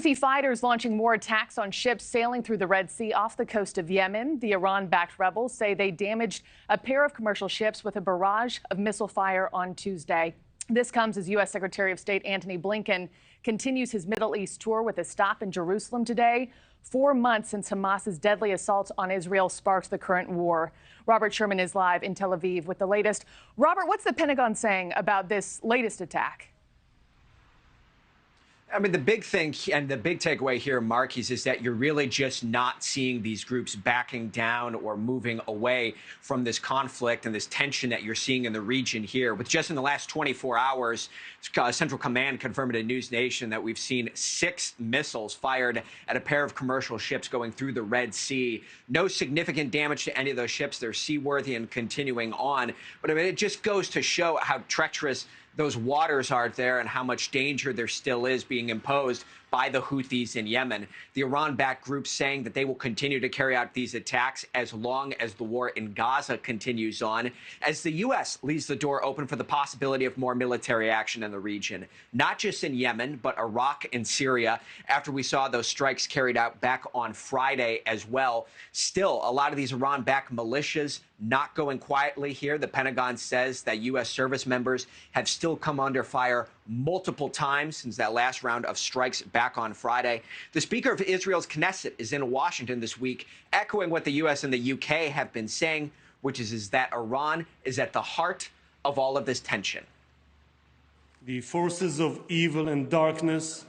Houthi fighters launching more attacks on ships sailing through the Red Sea off the coast of Yemen. The Iran-backed rebels say they damaged a pair of commercial ships with a barrage of missile fire on Tuesday. This comes as U.S. Secretary of State Antony Blinken continues his Middle East tour with a stop in Jerusalem today. 4 months since Hamas's deadly assault on Israel sparked the current war. Robert Sherman is live in Tel Aviv with the latest. Robert, what's the Pentagon saying about this latest attack? I mean, the big thing and the big takeaway here, Markie, is that you're really just not seeing these groups backing down or moving away from this conflict and this tension that you're seeing in the region here. With just in the last 24 hours, Central Command confirmed to NewsNation that we've seen 6 missiles fired at a pair of commercial ships going through the Red Sea. No significant damage to any of those ships. They're seaworthy and continuing on. But I mean, it just goes to show how treacherous those waters are there and how much danger there still is being imposed by the Houthis in Yemen. The Iran-backed group saying that they will continue to carry out these attacks as long as the war in Gaza continues on, as the U.S. leaves the door open for the possibility of more military action in the region, not just in Yemen, but Iraq and Syria, after we saw those strikes carried out back on Friday as well. Still, a lot of these Iran-backed militias not going quietly here. The Pentagon says that U.S. service members have still come under fire multiple times since that last round of strikes back on Friday. The Speaker of Israel's Knesset is in Washington this week, echoing what the U.S. and the U.K. have been saying, which is that Iran is at the heart of all of this tension. The forces of evil and darkness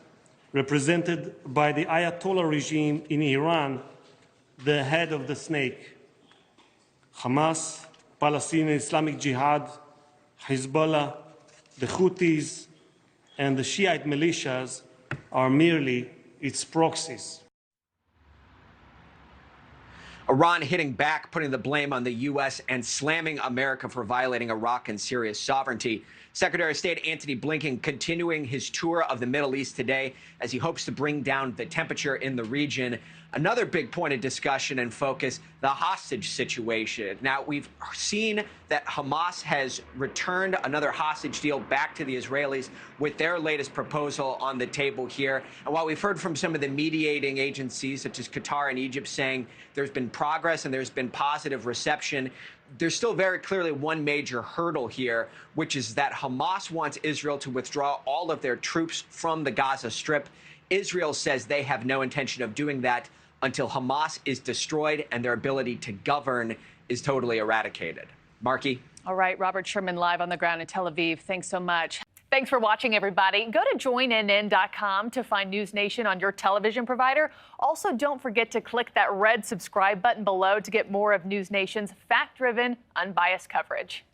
represented by the Ayatollah regime in Iran, the head of the snake. Hamas, Palestinian Islamic Jihad, Hezbollah, the Houthis, and the Shiite militias are merely its proxies. Iran hitting back, putting the blame on the U.S. and slamming America for violating Iraq and Syria's sovereignty. Secretary of State Antony Blinken continuing his tour of the Middle East today as he hopes to bring down the temperature in the region. Another big point of discussion and focus, the hostage situation. Now, we've seen that Hamas has returned another hostage deal back to the Israelis with their latest proposal on the table here. And while we've heard from some of the mediating agencies, such as Qatar and Egypt, saying there's been progress and there's been positive reception, there's still very clearly one major hurdle here, which is that Hamas wants Israel to withdraw all of their troops from the Gaza Strip. Israel says they have no intention of doing that until Hamas is destroyed and their ability to govern is totally eradicated. Markie? All right, Robert Sherman live on the ground in Tel Aviv. Thanks so much. Thanks for watching, everybody. Go to joinnn.com to find NewsNation on your television provider. Also, don't forget to click that red subscribe button below to get more of NewsNation's fact-driven, unbiased coverage.